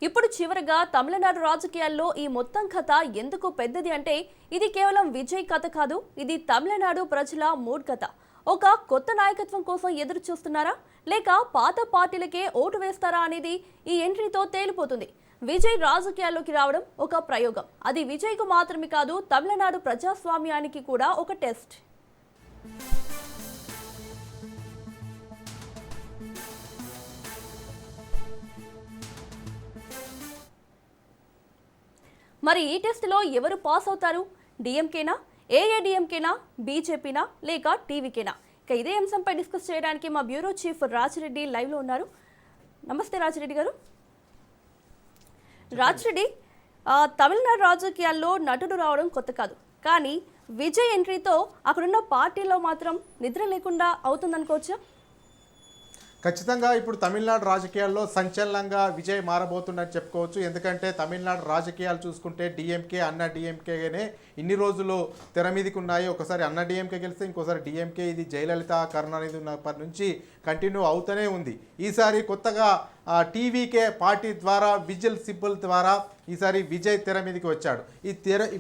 ఇప్పుడు చివరగా తమిళనాడు రాజకీయాల్లో ఈ మొత్తం కథ ఎందుకు పెద్దది అంటే ఇది కేవలం విజయ్ కథ కాదు, ఇది తమిళనాడు ప్రజల మూడ్ కథ. ఒక కొత్త నాయకత్వం కోసం ఎదురు చూస్తున్నారా లేక పాత పార్టీలకే ఓటు వేస్తారా అనేది ఈ ఎంట్రీతో తేలిపోతుంది. విజయ్ రాజకీయాల్లోకి రావడం ఒక ప్రయోగం. అది విజయ్కు మాత్రమే కాదు, తమిళనాడు ప్రజాస్వామ్యానికి కూడా ఒక టెస్ట్. మరి ఈ టెస్ట్లో ఎవరు పాస్ అవుతారు? డిఎంకేనా, ఏఐఏడిఎంకేనా, బీజేపీనా లేక టీవీకేనా? ఇక ఇదే అంశంపై డిస్కస్ చేయడానికి మా బ్యూరో చీఫ్ రాజిరెడ్డి లైవ్లో ఉన్నారు. నమస్తే రాజిరెడ్డి గారు. రాజిరెడ్డి, తమిళనాడు రాజకీయాల్లో నటుడు రావడం కొత్త కాదు, కానీ విజయ్ ఎంట్రీతో అక్కడున్న పార్టీలో మాత్రం నిద్ర లేకుండా అవుతుందనుకోవచ్చా? ఖచ్చితంగా ఇప్పుడు తమిళనాడు రాజకీయాల్లో సంచలనంగా విజయ్ మారబోతుందని చెప్పుకోవచ్చు. ఎందుకంటే తమిళనాడు రాజకీయాలు చూసుకుంటే డిఎంకే అన్నా డిఎంకేనే ఇన్ని రోజులు తెర మీదకి ఉన్నాయి. ఒకసారి అన్నా డిఎంకే గెలిస్తే ఇంకోసారి డిఎంకే. ఇది జయలలిత కరుణానిధి ఉన్నప్పటి నుంచి కంటిన్యూ అవుతూనే ఉంది. ఈసారి కొత్తగా టీవీకే పార్టీ ద్వారా విజిల్ సింబల్ ద్వారా ఈసారి విజయ్ తెర మీదకి వచ్చాడు.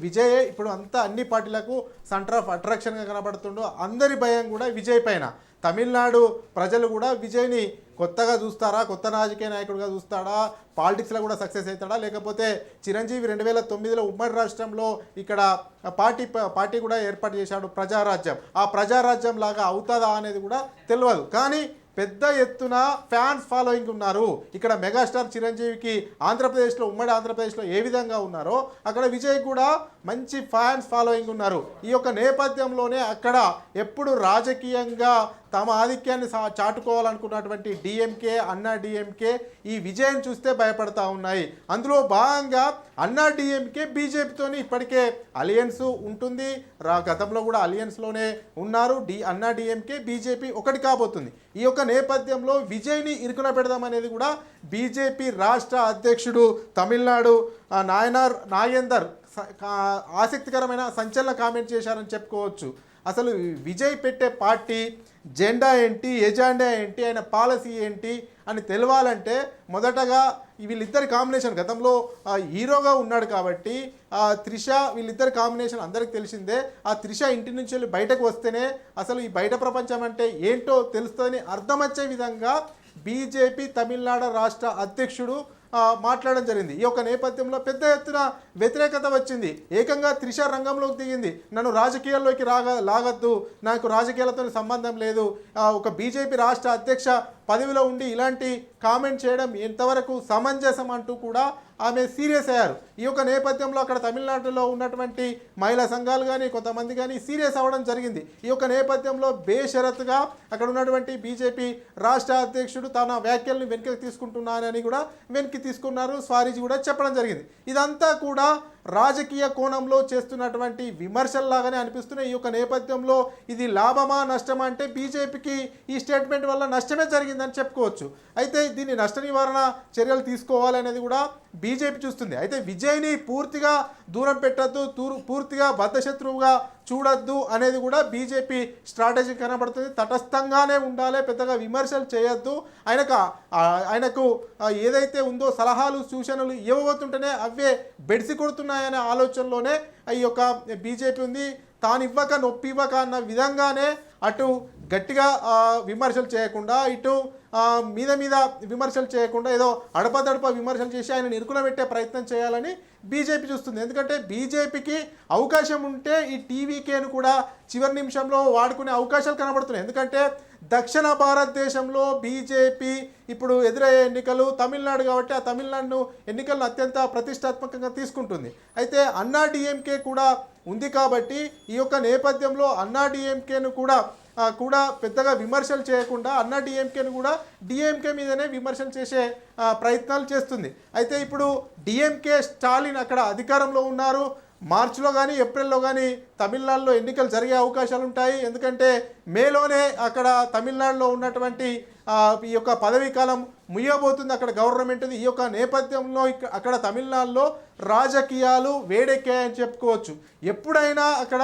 విజయ్ ఇప్పుడు అన్ని పార్టీలకు సెంటర్ ఆఫ్ అట్రాక్షన్గా కనబడుతుండో అందరి భయం కూడా విజయ్ పైన. తమిళనాడు ప్రజలు కూడా విజయ్ని కొత్తగా చూస్తారా, కొత్త రాజకీయ నాయకుడిగా చూస్తాడా, పాలిటిక్స్లో కూడా సక్సెస్ అవుతాడా, లేకపోతే చిరంజీవి 2009లో ఉమ్మడి రాష్ట్రంలో ఇక్కడ పార్టీ కూడా ఏర్పాటు చేశాడు ప్రజారాజ్యం. ఆ ప్రజారాజ్యం లాగా అవుతుందా అనేది కూడా తెలియదు. కానీ పెద్ద ఎత్తున ఫ్యాన్స్ ఫాలోయింగ్ ఉన్నారు. ఇక్కడ మెగాస్టార్ చిరంజీవికి ఆంధ్రప్రదేశ్లో ఉమ్మడి ఆంధ్రప్రదేశ్లో ఏ విధంగా ఉన్నారో అక్కడ విజయ్ కూడా మంచి ఫ్యాన్స్ ఫాలోయింగ్ ఉన్నారు. ఈ యొక్క నేపథ్యంలోనే అక్కడ ఎప్పుడు రాజకీయంగా తమ ఆధిక్యాన్ని చాటుకోవాలనుకున్నటువంటి డిఎంకే అన్నా డిఎంకే ఈ విజయం చూస్తే భయపడతా ఉన్నాయి. అందులో భాగంగా అన్నా డిఎంకే బీజేపీతోని ఇప్పటికే అలయన్స్ ఉంటుంది. గతంలో కూడా అలయన్స్లోనే ఉన్నారు. అన్నా డిఎంకే బీజేపీ ఒకటి కాబోతుంది. ఈ యొక్క నేపథ్యంలో విజయ్ని ఇరుకున పెడదామనేది కూడా బీజేపీ రాష్ట్ర అధ్యక్షుడు తమిళనాడు నాగేందర్ ఆసక్తికరమైన సంచలన కామెంట్ చేశారని చెప్పుకోవచ్చు. అసలు విజయ్ పెట్టే పార్టీ జెండా ఏంటి, ఎజెండా ఏంటి, ఆయన పాలసీ ఏంటి అని తెలవాలంటే మొదటగా వీళ్ళిద్దరి కాంబినేషన్, గతంలో హీరోగా ఉన్నాడు కాబట్టి త్రిష, వీళ్ళిద్దరి కాంబినేషన్ అందరికి తెలిసిందే. ఆ త్రిష ఇంటి నుంచి వెళ్ళి బయటకు వస్తేనే అసలు ఈ బయట ప్రపంచం అంటే ఏంటో తెలుస్తుందని అర్థమచ్చే విధంగా బీజేపీ తమిళనాడు రాష్ట్ర అధ్యక్షుడు మాట్లాడడం జరిగింది. ఈ యొక్క నేపథ్యంలో పెద్ద ఎత్తున వ్యతిరేకత వచ్చింది. ఏకంగా త్రిష రంగంలోకి దిగింది. నన్ను రాజకీయాల్లోకి లాగద్దు, నాకు రాజకీయాలతో సంబంధం లేదు, ఒక బీజేపీ రాష్ట్ర అధ్యక్ష పదవిలో ఉండి ఇలాంటి కామెంట్ చేయడం ఎంతవరకు సమంజసం అంటూ కూడా ఆమె సీరియస్ అయ్యారు. ఈ యొక్క నేపథ్యంలో అక్కడ తమిళనాడులో ఉన్నటువంటి మహిళా సంఘాలు కానీ కొంతమంది కానీ సీరియస్ అవ్వడం జరిగింది. ఈ యొక్క నేపథ్యంలో బేషరతుగా అక్కడ ఉన్నటువంటి బీజేపీ రాష్ట్ర అధ్యక్షుడు తన వ్యాఖ్యలను వెనక్కి తీసుకుంటున్నారని కూడా వెనక్కి తీసుకున్నారు. స్వారీజీ కూడా చెప్పడం జరిగింది. ఇదంతా కూడా రాజకీయ కోణంలో చేస్తున్నటువంటి విమర్శల్లాగానే అనిపిస్తున్నాయి. ఈ యొక్క నేపథ్యంలో ఇది లాభమా నష్టమా అంటే బీజేపీకి ఈ స్టేట్మెంట్ వల్ల నష్టమే జరిగిందని చెప్పుకోవచ్చు. అయితే దీన్ని నష్ట నివారణ చర్యలు తీసుకోవాలనేది కూడా బీజేపీ చూస్తుంది. అయితే విజయ్ని పూర్తిగా దూరం పెట్టద్దు, పూర్తిగా బద్ధశత్రువుగా చూడొద్దు అనేది కూడా బీజేపీ స్ట్రాటజీ కనబడుతుంది. తటస్థంగానే ఉండాలి, పెద్దగా విమర్శలు చేయొద్దు, ఆయనకు ఏదైతే ఉందో సలహాలు సూచనలు ఇవ్వబోతుంటేనే అవే బెడిసి కొడుతున్నాయనే ఆలోచనలోనే ఈ యొక్క బీజేపీ ఉంది. తాను ఇవ్వక నొప్పి ఇవ్వక అన్న విధంగానే అటు గట్టిగా విమర్శలు చేయకుండా ఇటు మీద విమర్శలు చేయకుండా ఏదో అడపదడప విమర్శలు చేసి ఆయన ఇరుకున పెట్టే ప్రయత్నం చేయాలని బీజేపీ చూస్తుంది. ఎందుకంటే బీజేపీకి అవకాశం ఉంటే ఈ టీవీకేను కూడా చివరి నిమిషంలో వాడుకునే అవకాశాలు కనబడుతున్నాయి. ఎందుకంటే దక్షిణ భారతదేశంలో బీజేపీ ఇప్పుడు ఎదురయ్యే ఎన్నికలు తమిళనాడు కాబట్టి ఆ తమిళనాడు ఎన్నికలను అత్యంత ప్రతిష్టాత్మకంగా తీసుకుంటుంది. అయితే అన్నా డిఎంకే కూడా ఉంది కాబట్టి ఈ యొక్క నేపథ్యంలో అన్నా డిఎంకేను కూడా పెద్దగా విమర్శలు చేయకుండా అన్నా డిఎంకేను కూడా డిఎంకే మీదనే విమర్శలు చేసే ప్రయత్నాలు చేస్తుంది. అయితే ఇప్పుడు డిఎంకే స్టాలిన్ అక్కడ అధికారంలో ఉన్నారు. మార్చిలో కానీ ఏప్రిల్లో కానీ తమిళనాడులో ఎన్నికలు జరిగే అవకాశాలు ఉంటాయి. ఎందుకంటే మేలోనే అక్కడ తమిళనాడులో ఉన్నటువంటి ఈ యొక్క పదవీ కాలం ముయ్యబోతుంది అక్కడ గవర్నమెంట్. ఈ యొక్క నేపథ్యంలో అక్కడ తమిళనాడులో రాజకీయాలు వేడెక్కాయని చెప్పుకోవచ్చు. ఎప్పుడైనా అక్కడ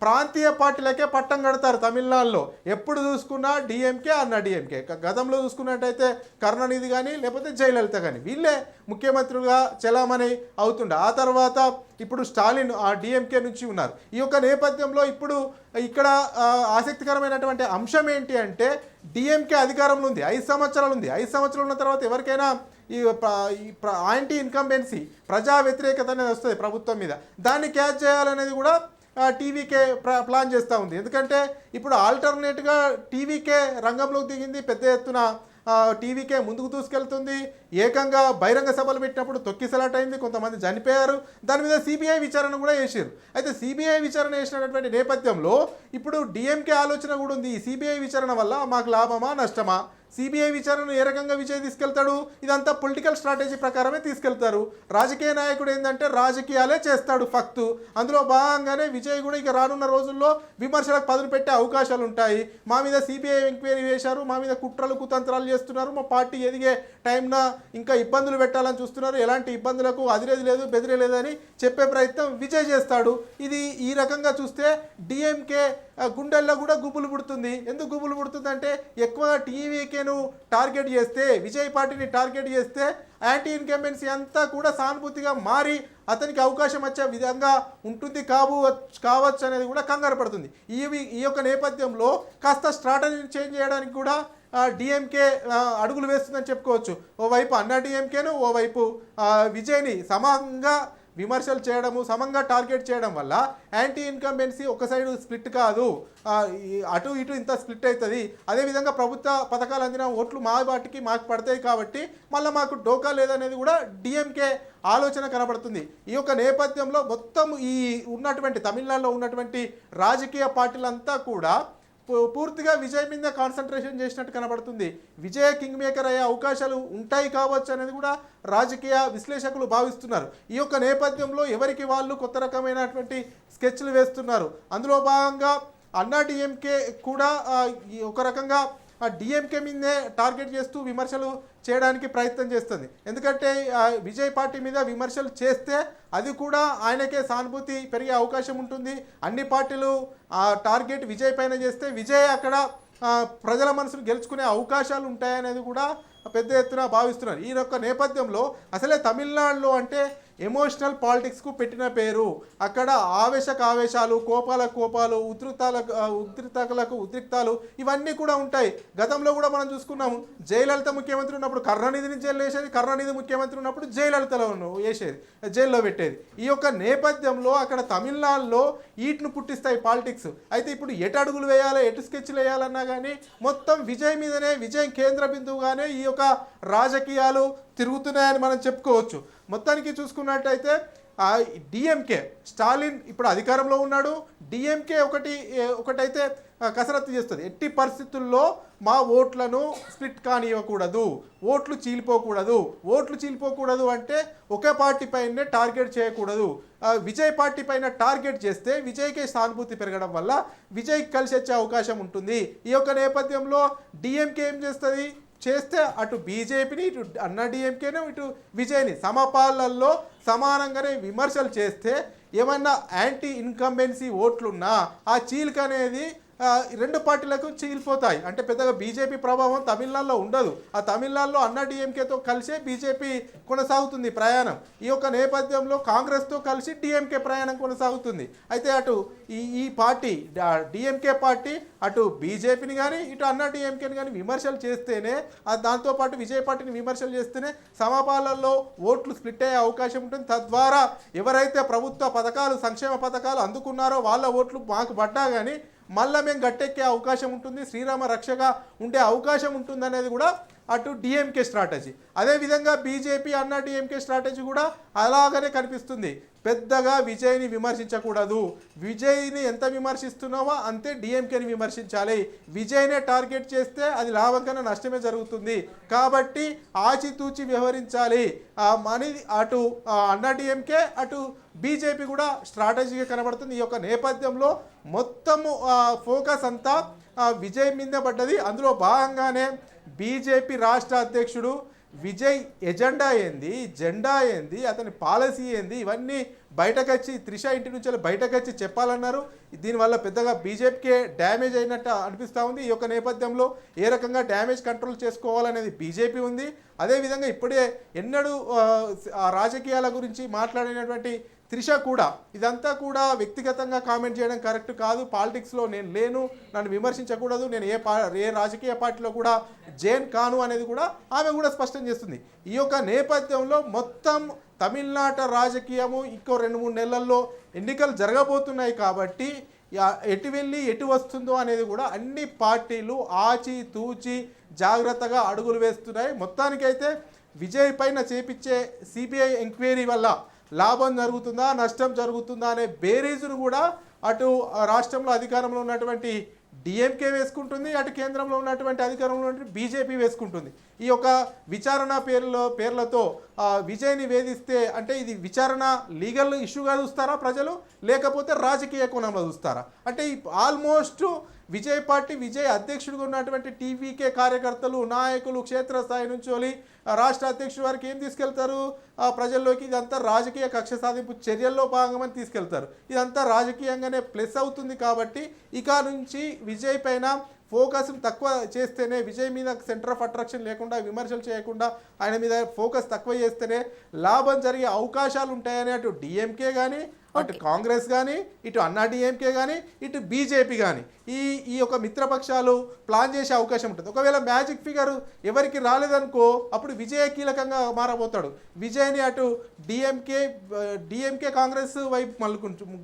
ప్రాంతీయ పార్టీలకే పట్టం కడతారు తమిళనాడులో. ఎప్పుడు చూసుకున్నా డిఎంకే అన్న డిఎంకే. గతంలో చూసుకున్నట్టయితే కరుణానిధి కానీ లేకపోతే జయలలిత కానీ వీళ్ళే ముఖ్యమంత్రులుగా చలామణి అవుతుండే. ఆ తర్వాత ఇప్పుడు స్టాలిన్ ఆ డిఎంకే నుంచి ఉన్నారు. ఈ యొక్క నేపథ్యంలో ఇప్పుడు ఇక్కడ ఆసక్తికరమైనటువంటి అంశం ఏంటి అంటే డిఎంకే అధికారంలో ఉంది, 5 సంవత్సరాలు ఉంది. 5 సంవత్సరాలు ఉన్న తర్వాత ఎవరికైనా ఈ యాంటీ ఇన్కంబెన్సీ ప్రజా వ్యతిరేకత అనేది వస్తుంది ప్రభుత్వం మీద. దాన్ని క్యాచ్ చేయాలనేది కూడా టీవీకే ప్లాన్ చేస్తూ ఉంది. ఎందుకంటే ఇప్పుడు ఆల్టర్నేట్గా టీవీకే రంగంలోకి దిగింది, పెద్ద ఎత్తున టీవీకే ముందుకు దూసుకెళ్తుంది. ఏకంగా బహిరంగ సభలు పెట్టినప్పుడు తొక్కిసలాట అయింది, కొంతమంది చనిపోయారు. దాని మీద సిబిఐ విచారణ కూడా చేశారు. అయితే సిబిఐ విచారణ చేసినటువంటి నేపథ్యంలో ఇప్పుడు డిఎంకే ఆలోచన కూడా ఉంది, ఈ సిబిఐ విచారణ వల్ల మాకు లాభమా నష్టమా, సిబిఐ విచారణను ఏ రకంగా విజయ్ తీసుకెళ్తాడు, ఇదంతా పొలిటికల్ స్ట్రాటజీ ప్రకారమే తీసుకెళ్తారు. రాజకీయ నాయకుడు ఏంటంటే రాజకీయాలే చేస్తాడు ఫక్తు. అందులో భాగంగానే విజయ్ కూడా ఇక రానున్న రోజుల్లో విమర్శలకు పదులు పెట్టే అవకాశాలు ఉంటాయి. మా మీద సిబిఐ ఎంక్వైరీ వేశారు, మా మీద కుట్రలు కుతంత్రాలు చేస్తున్నారు, మా పార్టీ ఎదిగే టైంన ఇంకా ఇబ్బందులు పెట్టాలని చూస్తున్నారు, ఎలాంటి ఇబ్బందులకు అదిరేది లేదు బెదిరే లేదని చెప్పే ప్రయత్నం విజయ్ చేస్తాడు. ఇది ఈ రకంగా చూస్తే డిఎంకే గుండెల్లో కూడా గుబులు పుడుతుంది. ఎందుకు గుబులు పుడుతుంది అంటే ఎక్కువ టీవీకేను టార్గెట్ చేస్తే, విజయ్ పార్టీని టార్గెట్ చేస్తే యాంటీ ఇన్కంబెన్సీ అంతా కూడా సానుభూతిగా మారి అతనికి అవకాశం వచ్చే విధంగా ఉంటుంది కావచ్చు అనేది కూడా కంగారు పడుతుంది. ఈ యొక్క నేపథ్యంలో కాస్త స్ట్రాటజీని చేంజ్ చేయడానికి కూడా డిఎంకే అడుగులు వేస్తుందని చెప్పుకోవచ్చు. ఓవైపు అన్నా డిఎంకేను, ఓవైపు విజయ్ని సమంగా విమర్శలు చేయడము, సమంగా టార్గెట్ చేయడం వల్ల యాంటీ ఇన్కంబెన్సీ ఒక సైడ్ స్ప్లిట్ కాదు, అటు ఇటు ఇంత స్ప్లిట్ అవుతుంది. అదేవిధంగా ప్రభుత్వ పథకాలు అందిన ఓట్లు మా వాటికి మాకు పడతాయి కాబట్టి మళ్ళీ మాకు డోకా లేదనేది కూడా డిఎంకే ఆలోచన కనబడుతుంది. ఈ యొక్క నేపథ్యంలో మొత్తం ఈ ఉన్నటువంటి తమిళనాడులో ఉన్నటువంటి రాజకీయ పార్టీలంతా కూడా పూర్తిగా విజయ్ మీద కాన్సన్ట్రేషన్ చేసినట్టు కనబడుతుంది. విజయ్ కింగ్ మేకర్ అయ్యే అవకాశాలు ఉంటాయి కావచ్చు అనేది కూడా రాజకీయ విశ్లేషకులు భావిస్తున్నారు. ఈ యొక్క నేపథ్యంలో ఎవరికి వాళ్ళు కొత్త రకమైనటువంటి స్కెచ్లు వేస్తున్నారు. అందులో భాగంగా అన్నా డిఎంకే కూడా ఒక రకంగా డిఎంకే మీదే టార్గెట్ చేస్తూ విమర్శలు చేయడానికి ప్రయత్నం చేస్తుంది. ఎందుకంటే విజయ్ పార్టీ మీద విమర్శలు చేస్తే అది కూడా ఆయనకే సానుభూతి పెరిగే అవకాశం ఉంటుంది. అన్ని పార్టీలు టార్గెట్ విజయ్ పైన చేస్తే విజయ్ అక్కడ ప్రజల మనసును గెలుచుకునే అవకాశాలు ఉంటాయనేది కూడా పెద్ద ఎత్తున భావిస్తున్నారు. ఈ యొక్క నేపథ్యంలో అసలే తమిళనాడులో అంటే ఎమోషనల్ పాలిటిక్స్కు పెట్టిన పేరు. అక్కడ ఆవేశాలు, కోపాలు, ఉద్రిక్తాలు ఇవన్నీ కూడా ఉంటాయి. గతంలో కూడా మనం చూసుకున్నాము, జయలలిత ముఖ్యమంత్రి ఉన్నప్పుడు కరుణానిధిని జైలు వేసేది, కరుణానిధి ముఖ్యమంత్రి ఉన్నప్పుడు జయలలితలో వేసేది, జైల్లో పెట్టేది. ఈ యొక్క నేపథ్యంలో అక్కడ తమిళనాడులో ఈట్ను పుట్టిస్తాయి పాలిటిక్స్. అయితే ఇప్పుడు ఎటు అడుగులు వేయాలో, ఎటు స్కెచ్లు వేయాలన్నా కానీ మొత్తం విజయ్ మీదనే, విజయ్ కేంద్ర బిందువుగానే ఈ యొక్క రాజకీయాలు తిరుగుతున్నాయని మనం చెప్పుకోవచ్చు. మొత్తానికి చూసుకున్నట్టయితే డిఎంకే స్టాలిన్ ఇప్పుడు అధికారంలో ఉన్నాడు. డిఎంకే ఒకటైతే కసరత్తు చేస్తుంది, ఎట్టి పరిస్థితుల్లో మా ఓట్లను స్ప్లిట్ కానివ్వకూడదు, ఓట్లు చీలిపోకూడదు అంటే ఒకే పార్టీ పైనే టార్గెట్ చేయకూడదు. విజయ్ పార్టీ పైన టార్గెట్ చేస్తే విజయ్కే సానుభూతి పెరగడం వల్ల విజయ్కి కలిసి వచ్చే అవకాశం ఉంటుంది. ఈ యొక్క నేపథ్యంలో డిఎంకే ఏం చేస్తే అటు బీజేపీని, ఇటు అన్నా డిఎంకేను, ఇటు విజయ్ని సమపాలల్లో సమానంగానే విమర్శలు చేస్తే ఏమన్నా యాంటీ ఇన్కంబెన్సీ ఓట్లున్నా ఆ చీలిక అనేది రెండు పార్టీలకు చీలిపోతాయి. అంటే పెద్దగా బీజేపీ ప్రభావం తమిళనాడులో ఉండదు. ఆ తమిళనాడులో అన్నా డిఎంకేతో కలిసే బీజేపీ కొనసాగుతుంది ప్రయాణం. ఈ యొక్క నేపథ్యంలో కాంగ్రెస్తో కలిసి డిఎంకే ప్రయాణం కొనసాగుతుంది. అయితే అటు ఈ పార్టీ డిఎంకే పార్టీ అటు బీజేపీని కానీ ఇటు అన్నా డిఎంకేని కానీ విమర్శలు చేస్తేనే, దాంతోపాటు విజయ్ పార్టీని విమర్శలు చేస్తేనే సమపాలల్లో ఓట్లు స్ప్లిట్ అయ్యే అవకాశం ఉంటుంది. తద్వారా ఎవరైతే ప్రభుత్వ పథకాలు, సంక్షేమ పథకాలు అందుకున్నారో వాళ్ళ ఓట్లు మాకు పడ్డా కానీ మళ్ళీ మేము గట్టెక్కే అవకాశం ఉంటుంది, శ్రీరామ రక్షగా ఉండే అవకాశం ఉంటుంది అనేది కూడా అటు డిఎంకే స్ట్రాటజీ. అదేవిధంగా బీజేపీ అన్నా డిఎంకే స్ట్రాటజీ కూడా అలాగనే కనిపిస్తుంది. పెద్దగా విజయ్ని విమర్శించకూడదు, విజయ్ని ఎంత విమర్శిస్తున్నావో అంతే డిఎంకేని విమర్శించాలి. విజయ్నే టార్గెట్ చేస్తే అది లాభం కన్నా నష్టమే జరుగుతుంది. కాబట్టి ఆచితూచి వ్యవహరించాలి అని అటు అన్నా డిఎంకే అటు బీజేపీ కూడా స్ట్రాటజీగా కనబడుతుంది. ఈ యొక్క నేపథ్యంలో మొత్తము ఫోకస్ అంతా విజయ్ మీద పడ్డది. అందులో భాగంగానే బీజేపీ రాష్ట్ర అధ్యక్షుడు విజయ్ ఎజెండా ఏంది, జెండా ఏంది, అతని పాలసీ ఏంది, ఇవన్నీ బయటకు వచ్చి త్రిష ఇంటి నుంచి బయటకు వచ్చి చెప్పాలన్నారు. దీనివల్ల పెద్దగా బీజేపీకే డ్యామేజ్ అయినట్టు అనిపిస్తూ ఉంది. ఈ యొక్క నేపథ్యంలో ఏ రకంగా డ్యామేజ్ కంట్రోల్ చేసుకోవాలనేది బీజేపీ ఉంది. అదేవిధంగా ఇప్పుడే ఎన్నడూ ఆ రాజకీయాల గురించి మాట్లాడినటువంటి త్రిష కూడా ఇదంతా కూడా వ్యక్తిగతంగా కామెంట్ చేయడం కరెక్ట్ కాదు, పాలిటిక్స్లో నేను లేను, నన్ను విమర్శించకూడదు, నేను ఏ రాజకీయ పార్టీలో కూడా జైన్ కాను అనేది కూడా ఆమె కూడా స్పష్టం చేస్తుంది. ఈ యొక్క నేపథ్యంలో మొత్తం తమిళనాట రాజకీయము ఇంకో 2-3 నెలల్లో ఎన్నికలు జరగబోతున్నాయి కాబట్టి ఎటు వెళ్ళి ఎటు వస్తుందో అనేది కూడా అన్ని పార్టీలు ఆచి తూచి జాగ్రత్తగా అడుగులు వేస్తున్నాయి. మొత్తానికైతే విజయ్ పైన చేపించే సిబిఐ ఎంక్వైరీ వల్ల లాభం జరుగుతుందా నష్టం జరుగుతుందా అనే బేరీజును కూడా అటు రాష్ట్రంలో అధికారంలో ఉన్నటువంటి డిఎంకే వేసుకుంటుంది, అటు కేంద్రంలో ఉన్నటువంటి అధికారంలో ఉన్నటువంటి బీజేపీ వేసుకుంటుంది. ఈ యొక్క విచారణ పేర్లతో విజయ్ని వేధిస్తే అంటే ఇది విచారణ లీగల్ ఇష్యూగా చూస్తారా ప్రజలు, లేకపోతే రాజకీయ కోణంలో చూస్తారా? అంటే ఆల్మోస్ట్ విజయ్ పార్టీ విజయ్ అధ్యక్షుడిగా ఉన్నటువంటి టీవీకే కార్యకర్తలు నాయకులు క్షేత్రస్థాయి నుంచి రాష్ట్ర అధ్యక్షుడి వారికి ఏం తీసుకెళ్తారు ప్రజల్లోకి, ఇదంతా రాజకీయ కక్ష సాధింపు చర్యల్లో భాగమని తీసుకెళ్తారు. ఇదంతా రాజకీయంగానే ప్లస్ అవుతుంది. కాబట్టి ఇక నుంచి విజయ్ పైన ఫోకస్ తక్కువ చేస్తేనే, విజయ్ మీద సెంటర్ ఆఫ్ అట్రాక్షన్ లేకుండా విమర్శలు చేయకుండా ఆయన మీద ఫోకస్ తక్కువ చేస్తేనే లాభం జరిగే అవకాశాలు ఉంటాయని అటు డిఎంకే కానీ అటు కాంగ్రెస్ కానీ ఇటు అన్నా డిఎంకే కానీ ఇటు బీజేపీ కానీ ఈ యొక్క మిత్రపక్షాలు ప్లాన్ చేసే అవకాశం ఉంటుంది. ఒకవేళ మ్యాజిక్ ఫిగర్ ఎవరికి రాలేదనుకో అప్పుడు విజయ్ కీలకంగా మారబోతాడు. విజయ్ని అటు డిఎంకే కాంగ్రెస్ వైపు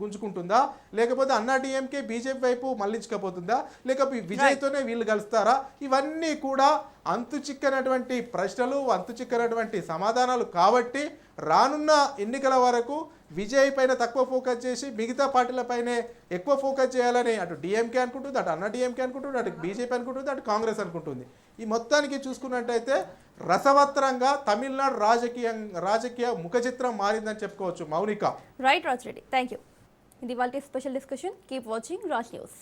గుంజుకుంటుందా, లేకపోతే అన్నా డిఎంకే బీజేపీ వైపు మళ్లించకపోతుందా, లేకపోతే విజయ్తోనే వీళ్ళు కలుస్తారా? ఇవన్నీ కూడా అంతు చిక్కనటువంటి ప్రశ్నలు, అంతు చిక్కనటువంటి సమాధానాలు. కాబట్టి రానున్న ఎన్నికల వరకు విజయ్ పైన తక్కువ ఫోకస్ చేసి మిగతా పార్టీలపైనే ఎక్కువ ఫోకస్ చేయాలని అటు డిఎంకే అనుకుంటుంది, అటు అన్నా డిఎంకే అనుకుంటుంది, అటు బీజేపీ అనుకుంటుంది, అటు కాంగ్రెస్ అనుకుంటుంది. ఈ మొత్తానికి చూసుకున్నట్టయితే రసవత్రంగా తమిళనాడు రాజకీయ ముఖ చిత్రం మారిందని చెప్పుకోవచ్చు. Mounika. Right Raj Reddy, thank you. ఇది వాళ్ళ special discussion. Keep watching Raj news.